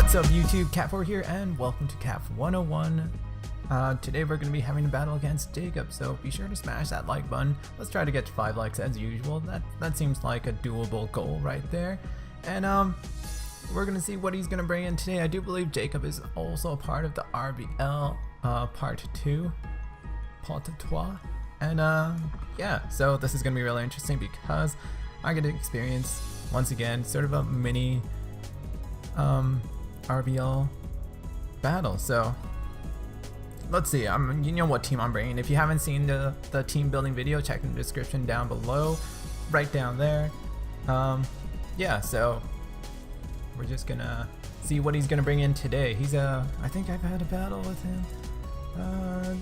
What's up YouTube, Cat4 here and welcome to Cat 101. Today we're going to be having a battle against Jacob, so be sure to smash that like button. Let's try to get to 5 likes as usual. That seems like a doable goal right there. And we're going to see what he's going to bring in today. I do believe Jacob is also a part of the RBL part 2, part 3. And yeah, so this is going to be really interesting because I get to experience once again sort of a mini RBL battle. So let's see, you know what team I'm bringing. If you haven't seen the team building video, check in the description down below, right down there. Yeah, so we're just gonna see what he's gonna bring in today. He's I think I've had a battle with him.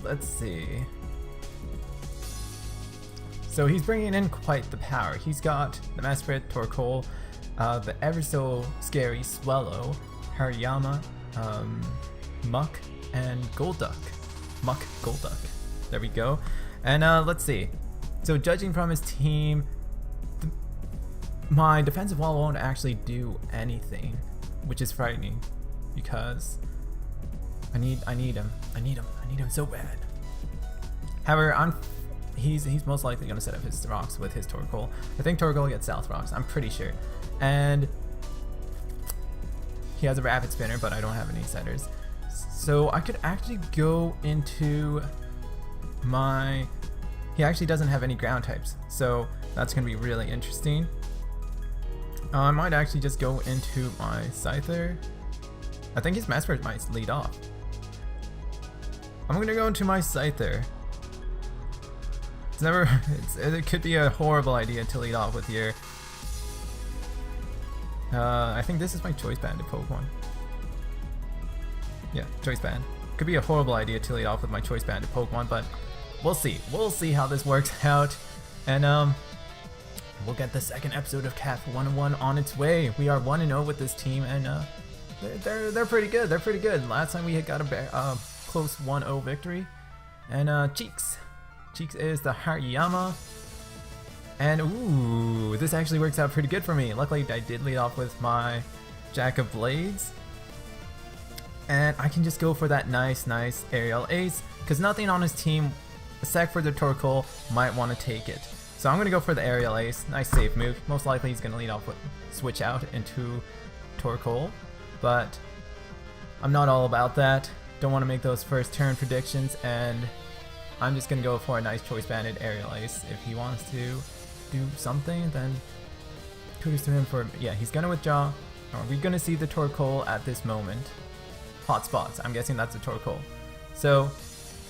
Let's see. So he's bringing in quite the power. He's got the Masprit, Torkoal, the ever so scary Swallow, Hariyama, Muck, and Golduck. Muck, Golduck. There we go. And let's see. So judging from his team, my defensive wall won't actually do anything, which is frightening because I need him. I need him so bad. However, he's most likely going to set up his rocks with his Torkoal. I think Torkoal gets South rocks, I'm pretty sure. And he has a rapid spinner, but I don't have any setters. So I could actually go into my... He actually doesn't have any ground types, so that's going to be really interesting. I might actually just go into my Scyther. I think his Maspert might lead off. I'm going to go into my Scyther. It could be a horrible idea to lead off with your... I think this is my Choice Banded Pokemon. Yeah, Choice Band. Could be a horrible idea to lead off with my Choice Banded Pokemon, but we'll see. We'll see how this works out. And we'll get the second episode of Cat 101 on its way. We are 1-0 with this team, and they're pretty good. They're pretty good. Last time we had got a close 1-0 victory. And Cheeks is the Hariyama. And ooh, this actually works out pretty good for me. Luckily, I did lead off with my Jack of Blades. And I can just go for that nice aerial ace, because nothing on his team, except for the Torkoal, might want to take it. So I'm going to go for the aerial ace. Nice safe move. Most likely he's going to lead off with switch out into Torkoal, but I'm not all about that. Don't want to make those first turn predictions, and I'm just going to go for a nice Choice Banded aerial ace. If he wants to do something, then kudos to him for... Yeah, he's going to withdraw. Are we going to see the Torkoal at this moment? Hot spots. I'm guessing that's a Torkoal. So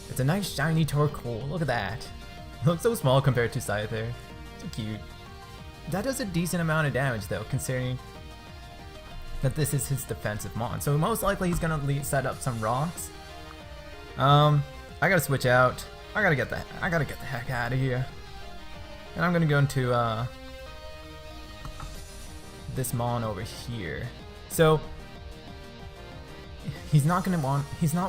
it's a nice shiny Torkoal. Look at that. It looks so small compared to Scyther. So cute. That does a decent amount of damage though, considering that this is his defensive mon. So most likely he's gonna set up some rocks. I gotta switch out. I gotta get the heck out of here. And I'm gonna go into this mon over here. So he's not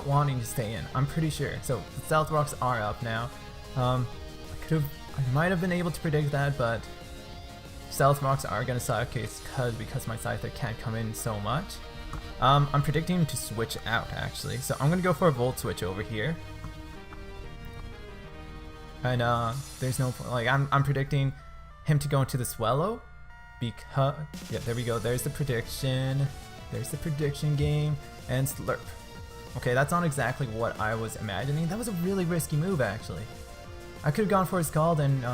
wanting to stay in, I'm pretty sure. So the South rocks are up now. I might have been able to predict that, but South rocks are gonna suck because my Scyther can't come in so much. I'm predicting him to switch out actually, so I'm gonna go for a Volt Switch over here. And there's no point, like I'm predicting him to go into the Swallow because yeah, there we go. There's the prediction. There's the prediction game and Slurp. Okay, that's not exactly what I was imagining. That was a really risky move actually. I could have gone for his Scald and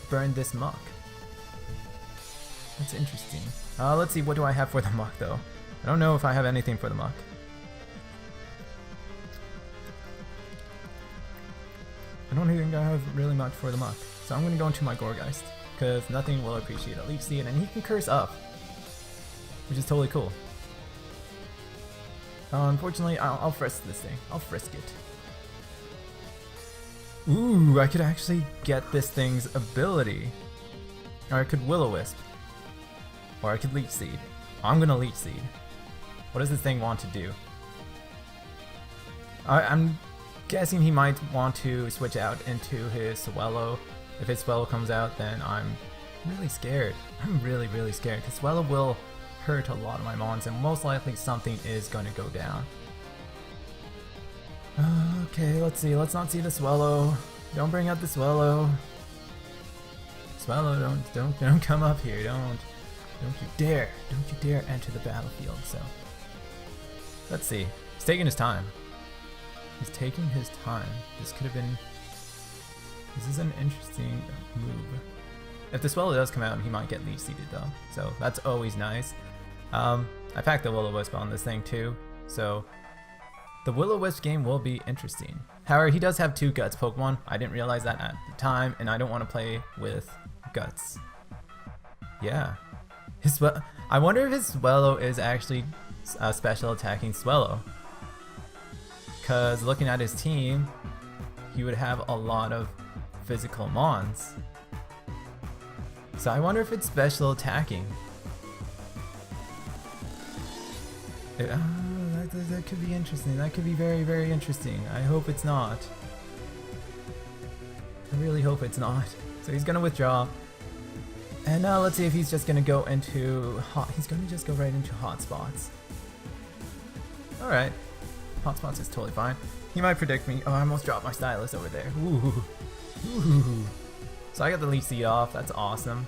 burned this Muck. That's interesting. Let's see, what do I have for the Muck though? I don't know if I have anything for the Muck. I don't think I have really much for the Muck. So I'm going to go into my Gourgeist, because nothing will appreciate a Leech Seed, and he can curse up, which is totally cool. Unfortunately, I'll frisk this thing. I'll frisk it. Ooh, I could actually get this thing's ability. Or I could Will-O-Wisp. Or I could Leech Seed. I'm going to Leech Seed. What does this thing want to do? I'm guessing he might want to switch out into his Swallow. If his Swallow comes out, then I'm really scared. I'm really scared, because Swallow will hurt a lot of my mons, and most likely something is going to go down. Okay, let's see. Let's not see the Swallow. Don't bring out the Swallow. Swallow, don't come up here. Don't you dare enter the battlefield. So let's see. He's taking his time. He's taking his time. This could have been. This is an interesting move. If the Swallow does come out, he might get leech seeded though. So that's always nice. I packed the Will-O-Wisp on this thing too. So the Will-O-Wisp game will be interesting. However, he does have 2 Guts Pokemon. I didn't realize that at the time, and I don't want to play with Guts. Yeah. I wonder if his Swallow is actually a special attacking Swallow. Because looking at his team, he would have a lot of physical mons. So I wonder if it's special attacking. That could be interesting. That could be very, very interesting. I hope it's not. I really hope it's not. So he's gonna withdraw. And now let's see if he's just gonna go into hot. He's gonna just go right into hotspots. Alright. Hotspots is totally fine. He might predict me. Oh, I almost dropped my stylus over there. Ooh. Ooh. So I got the leech seed off. That's awesome.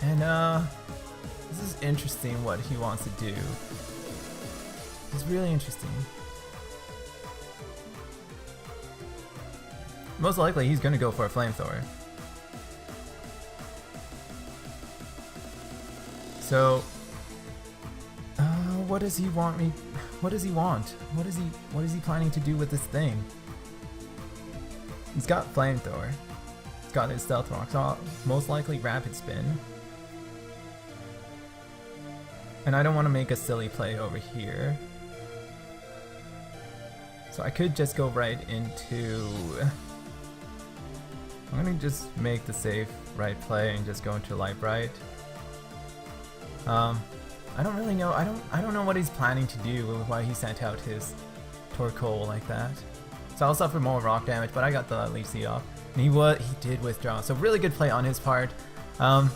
And this is interesting what he wants to do. It's really interesting. Most likely he's gonna go for a flamethrower. So what does he want me? What does he want? What is he planning to do with this thing? He's got flamethrower. He's got his stealth rock, so most likely rapid spin. And I don't want to make a silly play over here. So I could just go right into... I'm gonna just make the safe right play and just go into light bright. I don't really know. I don't know what he's planning to do, why he sent out his Torkoal like that. So I'll suffer more rock damage, but I got the leech seed off. And he did withdraw. So really good play on his part. It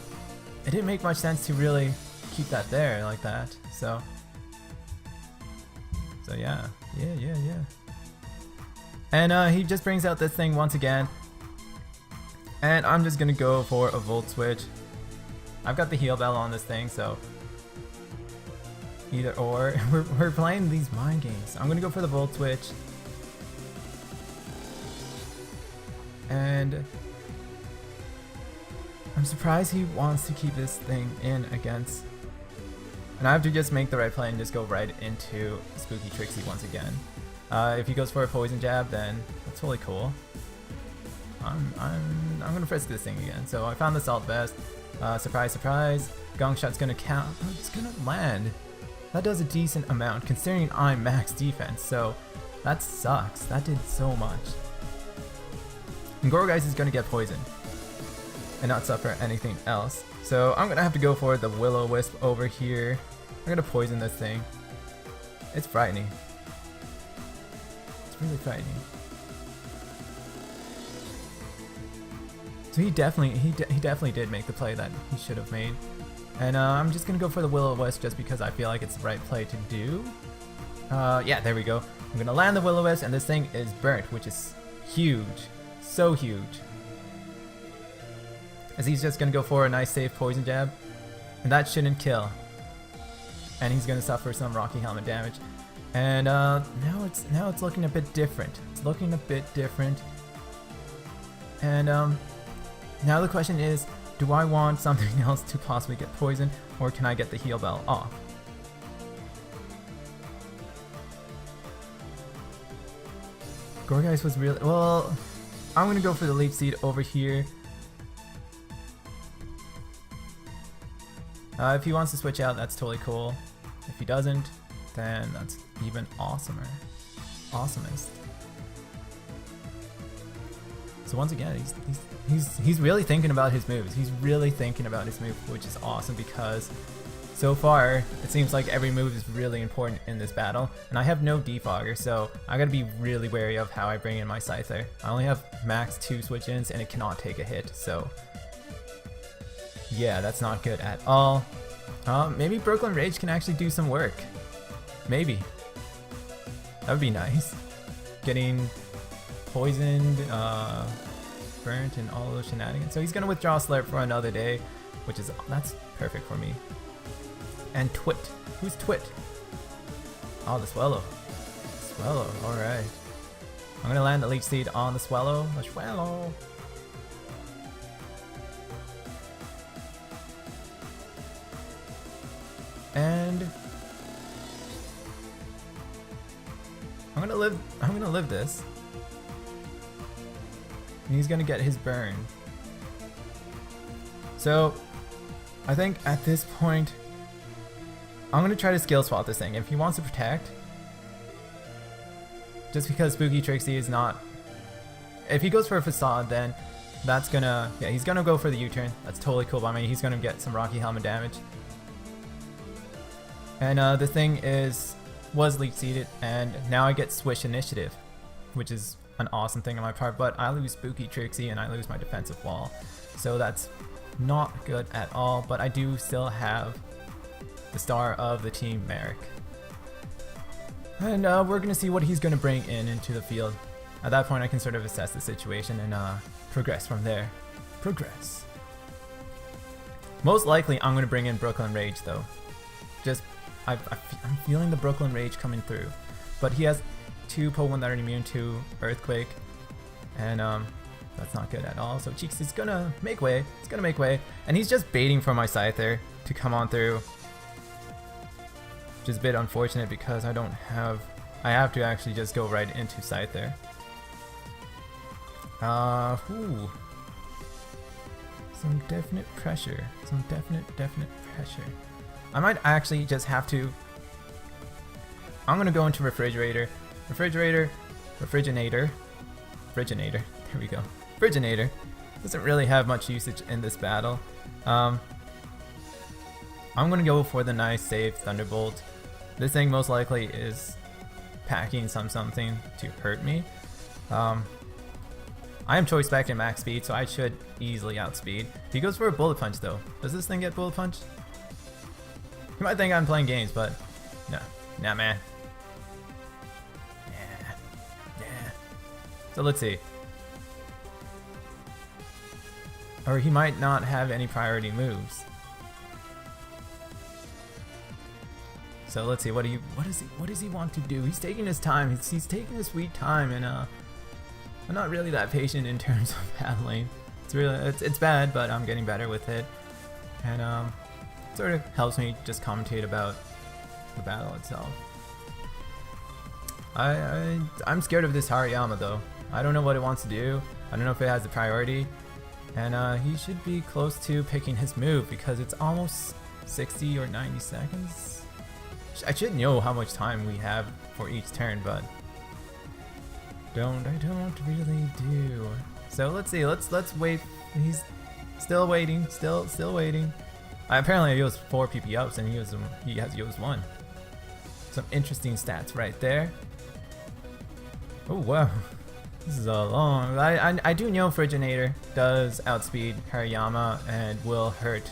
didn't make much sense to really keep that there like that. So yeah. And he just brings out this thing once again. And I'm just gonna go for a Volt Switch. I've got the Heal Bell on this thing, so either or. We're playing these mind games. I'm gonna go for the Volt Switch. And I'm surprised he wants to keep this thing in against. And I have to just make the right play and just go right into Spooky Trixie once again. If he goes for a Poison Jab, then that's totally cool. I'm gonna frisk this thing again. So I found the Salt Vest. Surprise, surprise. Gong Shot's gonna count. Oh, it's gonna land. That does a decent amount considering I'm max defense. So that sucks. That did so much. And Gourgeist is gonna get poisoned and not suffer anything else. So I'm gonna have to go for the Will-O-Wisp over here. I'm gonna poison this thing. It's frightening. It's really frightening. So he definitely did make the play that he should have made. And I'm just gonna go for the Will-O-Wisp just because I feel like it's the right play to do. Yeah, there we go. I'm gonna land the Will-O-Wisp and this thing is burnt, which is huge. So huge. As he's just gonna go for a nice safe Poison Jab. And that shouldn't kill. And he's gonna suffer some Rocky Helmet damage. And now it's looking a bit different. It's looking a bit different. And now the question is, do I want something else to possibly get poisoned, or can I get the Heal Bell off? Gourgeist was really... Well, I'm going to go for the Leech Seed over here. If he wants to switch out, that's totally cool. If he doesn't, then that's even awesomer. Awesomest. So once again, he's really thinking about his moves. He's really thinking about his move, which is awesome because so far it seems like every move is really important in this battle. And I have no defogger, so I gotta be really wary of how I bring in my Scyther. I only have max 2 switch-ins and it cannot take a hit, so Yeah, that's not good at all. Maybe Brooklyn Rage can actually do some work. Maybe. That would be nice. Getting poisoned, burnt, and all those shenanigans. So he's gonna withdraw Slurp for another day, that's perfect for me. And Twit. Who's Twit? Oh, the Swallow. Swallow, alright. I'm gonna land the Leech Seed on the Swallow. The Swallow. And I'm gonna live this. And he's gonna get his burn. So I think at this point I'm gonna try to skill swap this thing. If he wants to protect, just because Spooky Trixie is not, if he goes for a Facade, then that's gonna, yeah, he's gonna go for the U-turn. That's totally cool by me. He's gonna get some Rocky Helmet damage. And the thing was Leech Seeded, and now I get Swish Initiative, which is an awesome thing on my part, but I lose Spooky Trixie and I lose my defensive wall. So that's not good at all, but I do still have the star of the team, Merrick. And we're going to see what he's going to bring into the field. At that point I can sort of assess the situation and progress from there. Progress. Most likely I'm going to bring in Brooklyn Rage though. Just, I'm feeling the Brooklyn Rage coming through. But he has 2 Pokemon that are immune to Earthquake. And that's not good at all. So Cheeks is gonna make way. It's gonna make way. And he's just baiting for my Scyther to come on through. Which is a bit unfortunate because I have to actually just go right into Scyther. Some definite pressure. Some definite pressure. I might actually just have to, I'm gonna go into Refrigerator. Refrigerator. There we go. Friginator doesn't really have much usage in this battle. I'm gonna go for the nice save Thunderbolt. This thing most likely is packing something to hurt me. I am Choice Spec in max speed, so I should easily outspeed. He goes for a Bullet Punch though. Does this thing get Bullet Punch? You might think I'm playing games, but no. Nah, man. Yeah. So let's see. Or he might not have any priority moves. So let's see, what does he want to do? He's taking his time. He's taking his sweet time, and I'm not really that patient in terms of battling. It's bad, but I'm getting better with it, and it sort of helps me just commentate about the battle itself. I'm scared of this Hariyama though. I don't know what it wants to do. I don't know if it has the priority, and he should be close to picking his move because it's almost 60 or 90 seconds. I should know how much time we have for each turn, but I don't really do. So let's see. Let's wait. He's still waiting. Still waiting. Apparently I used 4 PP ups and he has used 1. Some interesting stats right there. Oh wow. This is a long. I do know Friginator does outspeed Hariyama and will hurt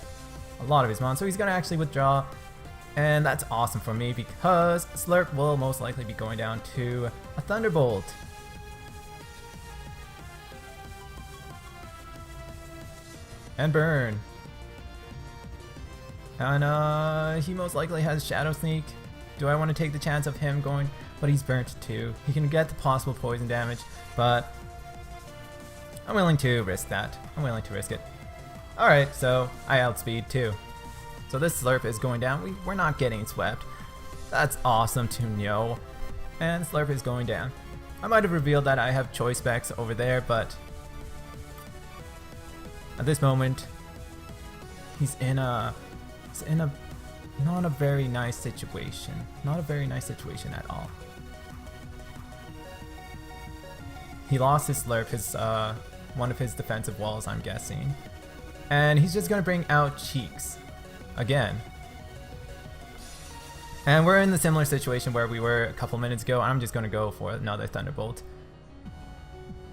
a lot of his mon, so he's gonna actually withdraw. And that's awesome for me because Slurp will most likely be going down to a Thunderbolt. And burn. And he most likely has Shadow Sneak. Do I want to take the chance of him going? But he's burnt too. He can get the possible poison damage, but I'm willing to risk that. I'm willing to risk it. Alright, so I outspeed too. So this Slurp is going down. We're not getting swept. That's awesome to know. And Slurp is going down. I might have revealed that I have choice specs over there, but at this moment, he's in a not a very nice situation. Not a very nice situation at all. He lost his Slurp, one of his defensive walls, I'm guessing. And he's just gonna bring out Cheeks again. And we're in the similar situation where we were a couple minutes ago. I'm just gonna go for another Thunderbolt.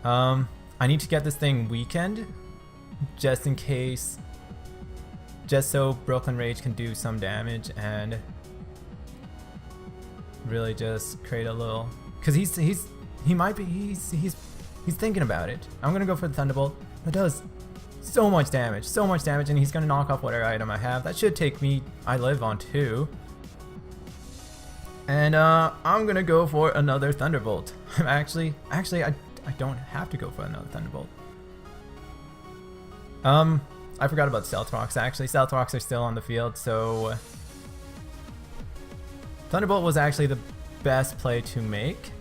I need to get this thing weakened just in case just so Brooklyn Rage can do some damage and really just create a little, because he's thinking about it. I'm gonna go for the Thunderbolt. It does so much damage, and he's gonna knock off whatever item I have. That should take me, I live on 2. And I'm gonna go for another Thunderbolt. Actually, I don't have to go for another Thunderbolt. I forgot about Stealth Rocks. Actually, Stealth Rocks are still on the field, so Thunderbolt was actually the best play to make.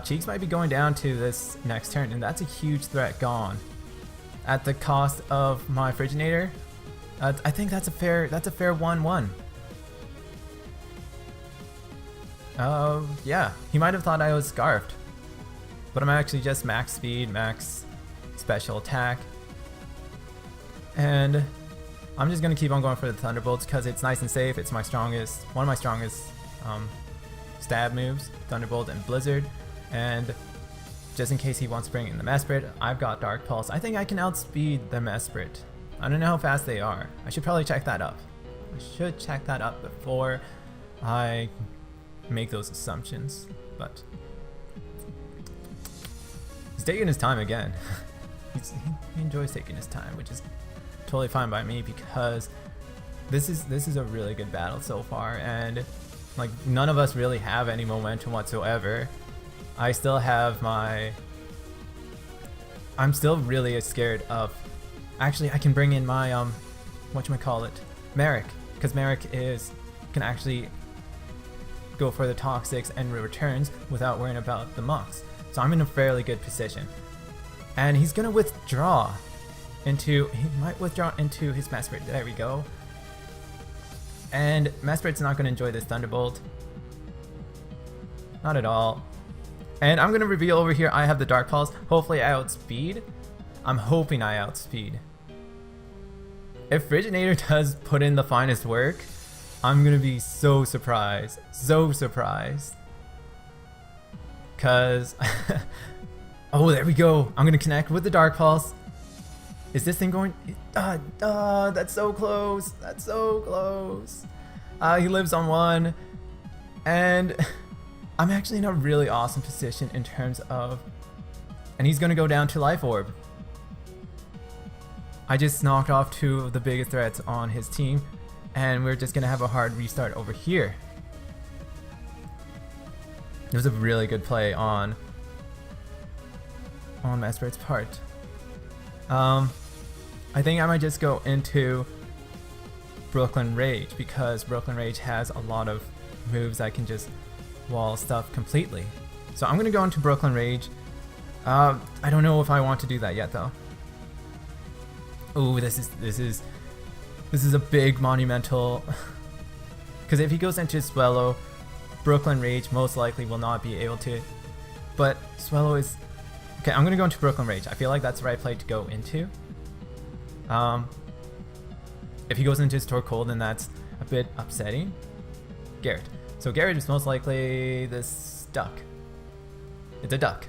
Cheeks might be going down to this next turn, and that's a huge threat gone at the cost of my Friginator. I think that's a fair 1-1. Yeah, he might have thought I was Scarfed, but I'm actually just max speed, max special attack, and I'm just gonna keep on going for the Thunderbolts because it's nice and safe. It's one of my strongest stab moves, Thunderbolt and Blizzard. And just in case he wants to bring in the Mesprit, I've got Dark Pulse. I think I can outspeed the Mesprit. I don't know how fast they are. I should probably check that up. I should check that up before I make those assumptions. But he's taking his time again. He enjoys taking his time, which is totally fine by me because this is a really good battle so far, and like none of us really have any momentum whatsoever. I still have I'm still really scared of, actually I can bring in my whatchamacallit, Merrick, because Merrick can actually go for the Toxics and returns without worrying about the Mucks. So I'm in a fairly good position. And he's gonna withdraw into, he might withdraw into his Mesprit. There we go. And Mesprit's not gonna enjoy this Thunderbolt. Not at all. And I'm gonna reveal over here I have the Dark Pulse. Hopefully I outspeed. I'm hoping I outspeed. If Friginator does put in the finest work, I'm gonna be so surprised. So surprised. Cause oh, there we go. I'm gonna connect with the Dark Pulse. Is this thing going? That's so close. That's so close. He lives on 1. And I'm actually in a really awesome position in terms of, and he's gonna go down to Life Orb. I just knocked off 2 of the biggest threats on his team, and we're just gonna have a hard restart over here. It was a really good play on Mesprit's part. I think I might just go into Brooklyn Rage because Brooklyn Rage has a lot of moves I can just wall stuff completely. So I'm gonna go into Brooklyn Rage. I don't know if I want to do that yet though. Ooh, this is a big monumental. Because if he goes into Swellow, Brooklyn Rage most likely will not be able to. But Swellow is okay. I'm gonna go into Brooklyn Rage. I feel like that's the right play to go into. If he goes into his Torkoal, then that's a bit upsetting. Garrett. So Garrett is most likely this duck. It's a duck.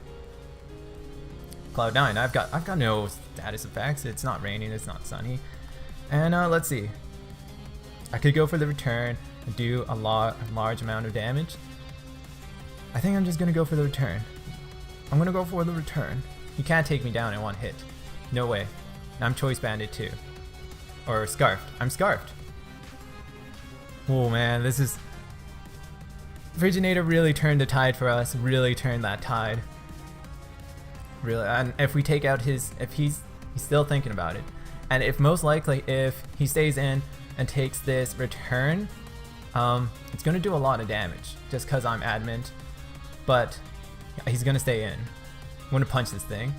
Cloud9. I've got no status effects. It's not raining. It's not sunny. And let's see. I could go for the return and do a large amount of damage. I think I'm just gonna go for the return. I'm gonna go for the return. He can't take me down in 1 hit. No way. And I'm Choice Banded too. Or Scarfed. I'm Scarfed. Oh man, this is... Friginator really turned the tide for us. Really turned that tide. Really, and if we take out his... If he's still thinking about it. And if most likely, if he stays in and takes this return, it's gonna do a lot of damage. Just cause I'm adamant. But he's gonna stay in. I'm gonna punch this thing.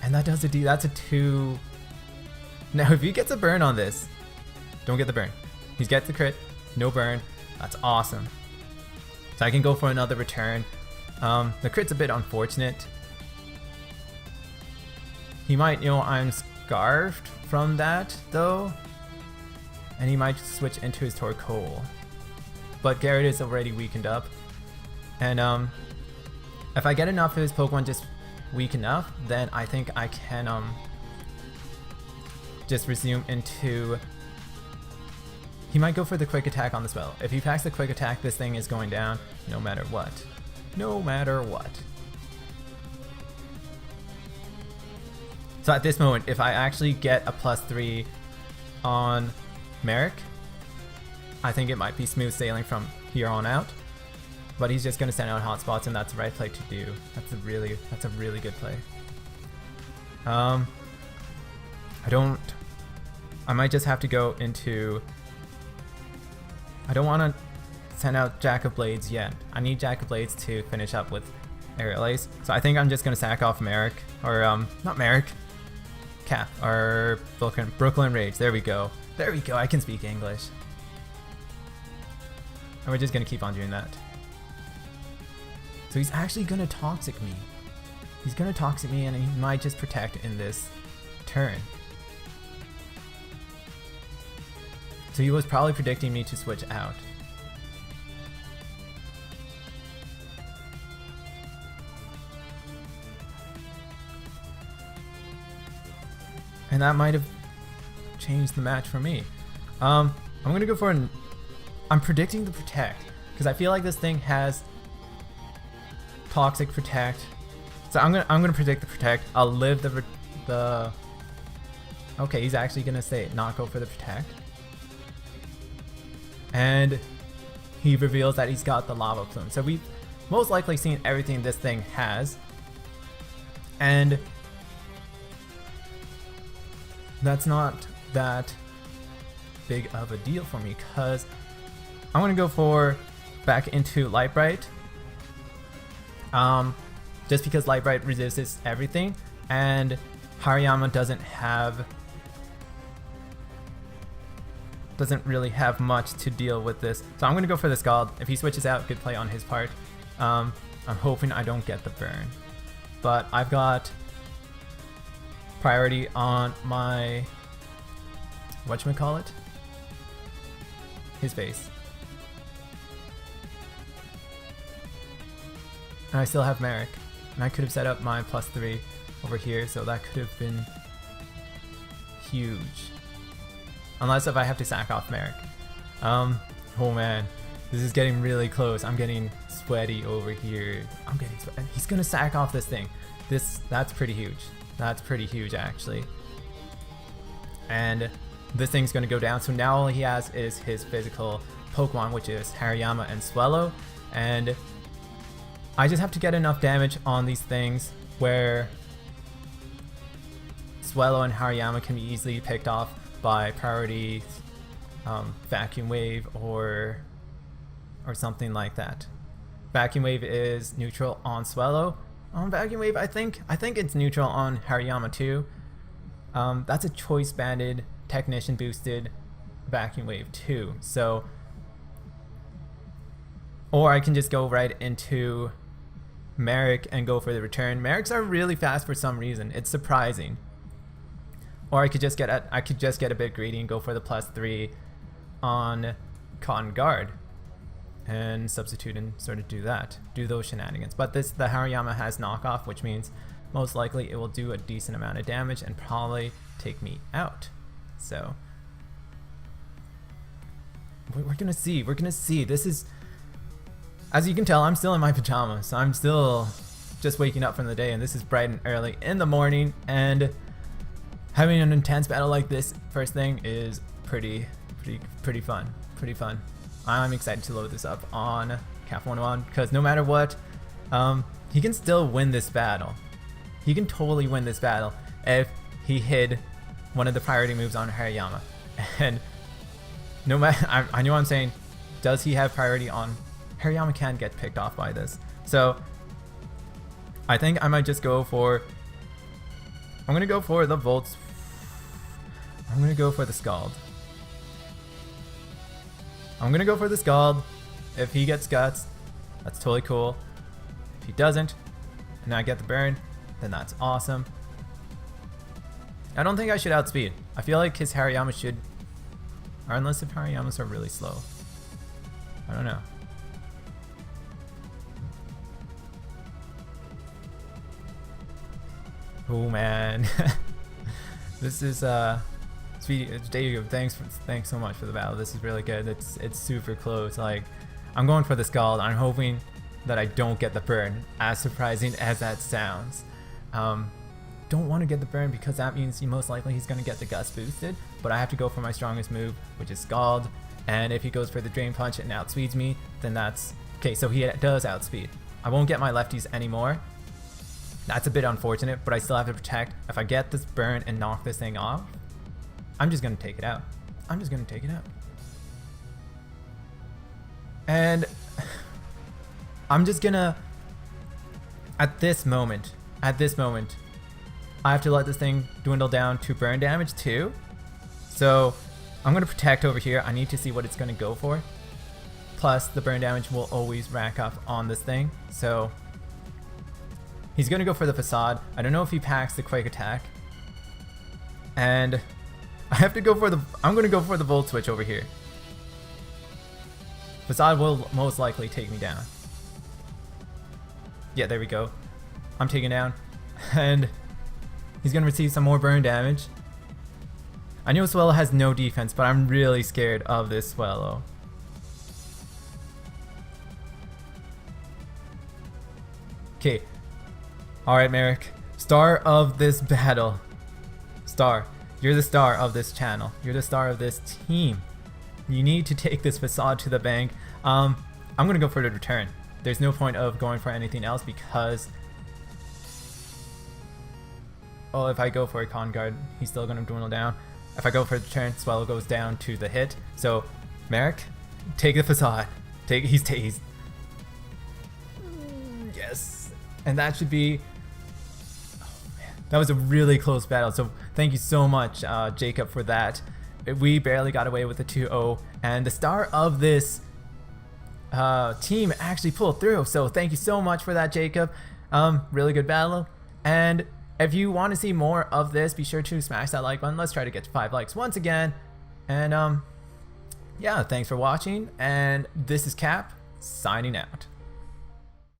And that does a D. That's a 2. Now if he gets a burn on this, don't get the burn. He gets the crit, no burn. That's awesome. So I can go for another return. The crit's a bit unfortunate. He might, I'm Scarfed from that though. And he might switch into his Torkoal. But Garrett is already weakened up. And if I get enough of his Pokemon just weak enough, then I think I can just resume into... He might go for the quick attack on the spell. If he packs the quick attack, this thing is going down no matter what. No matter what. So at this moment, if I actually get a +3 on Merrick, I think it might be smooth sailing from here on out. But he's just going to send out hotspots, and that's the right play to do. That's a really good play. I might just have to go into... I don't want to send out Jack of Blades yet. I need Jack of Blades to finish up with Aerial Ace. So I think I'm just going to sack off Merrick. Or, not Merrick. Cap. Or Brooklyn Rage. There we go. There we go. I can speak English. And we're just going to keep on doing that. So he's actually going to Toxic me. He's going to Toxic me, and he might just protect in this turn. So he was probably predicting me to switch out. And that might have changed the match for me. I'm going to go for an... I'm predicting the Protect, because I feel like this thing has Toxic Protect. So I'm gonna predict the Protect. I'll live the... Okay, he's actually going to say not go for the Protect. And he reveals that he's got the Lava Plume. So we've most likely seen everything this thing has. And that's not that big of a deal for me, because I'm going to go for back into Light Bright. Just because Light Bright resists everything, and Hariyama doesn't really have much to deal with this. So I'm going to go for the Scald. If he switches out, good play on his part. I'm hoping I don't get the burn. But I've got priority on my... whatchamacallit? His base. And I still have Merrick. And I could have set up my +3 over here, so that could have been huge. Unless if I have to sack off Merrick. Oh man, this is getting really close. I'm getting sweaty over here. I'm getting sweaty. He's gonna sack off this thing. That's pretty huge. That's pretty huge actually. And this thing's gonna go down. So now all he has is his physical Pokemon, which is Hariyama and Swellow. And I just have to get enough damage on these things where Swellow and Hariyama can be easily picked off by priority Vacuum Wave or something like that. Vacuum Wave is neutral on Swellow. On Vacuum Wave, I think it's neutral on Hariyama too. That's a choice banded, technician boosted Vacuum Wave too. So, or I can just go right into Merrick and go for the return. Merricks are really fast for some reason. It's surprising. Or I could just get a bit greedy and go for the +3 on Cotton Guard and substitute and sort of do those shenanigans. But the Hariyama has knockoff, which means most likely it will do a decent amount of damage and probably take me out. So we're gonna see. This is, as you can tell, I'm still in my pajamas. So I'm still just waking up from the day, and this is bright and early in the morning, and having an intense battle like this first thing is pretty fun. I'm excited to load this up on CAF 101 because no matter what, he can still win this battle. He can totally win this battle if he hid one of the priority moves on Hariyama. And no matter, I know I'm saying, does he have priority on Hariyama? Can get picked off by this. So I think I might just go for, I'm gonna go for the Volts. I'm gonna go for the Scald. If he gets Guts, that's totally cool. If he doesn't, and I get the burn, then that's awesome. I don't think I should outspeed. I feel like his Hariyama should, or unless the Hariyamas are really slow. I don't know. Oh man. This is Jacob, thanks so much for the battle. This is really good. It's super close. Like, I'm going for the Scald. I'm hoping that I don't get the burn, as surprising as that sounds. Don't want to get the burn because that means most likely he's going to get the Gust boosted, but I have to go for my strongest move, which is Scald, and if he goes for the Drain Punch and outspeeds me, then that's... Okay, so he does outspeed. I won't get my lefties anymore. That's a bit unfortunate, but I still have to protect. If I get this burn and knock this thing off, I'm just going to take it out. I'm just going to take it out. And I'm just going to... At this moment, I have to let this thing dwindle down to burn damage too. So I'm going to protect over here. I need to see what it's going to go for. Plus the burn damage will always rack up on this thing. So he's going to go for the Facade. I don't know if he packs the Quake attack. And I have to go for the... I'm going to go for the Volt Switch over here. Facade will most likely take me down. Yeah, there we go. I'm taken down. And he's going to receive some more burn damage. I know Swellow has no defense, but I'm really scared of this Swellow. Okay. Alright, Merrick. Star of this battle. Star. You're the star of this channel. You're the star of this team. You need to take this Facade to the bank. I'm going to go for the return. There's no point of going for anything else because... Oh, if I go for a Con Guard, he's still going to dwindle down. If I go for the turn, Swellow goes down to the hit. So, Merrick, take the Facade. He's yes. And that should be... Oh, man. That was a really close battle. So, thank you so much, Jacob, for that. We barely got away with the 2-0. And the star of this team actually pulled through. So, thank you so much for that, Jacob. Really good battle. And... if you want to see more of this, be sure to smash that like button. Let's try to get to 5 likes once again. And yeah, thanks for watching. And this is Cap, signing out.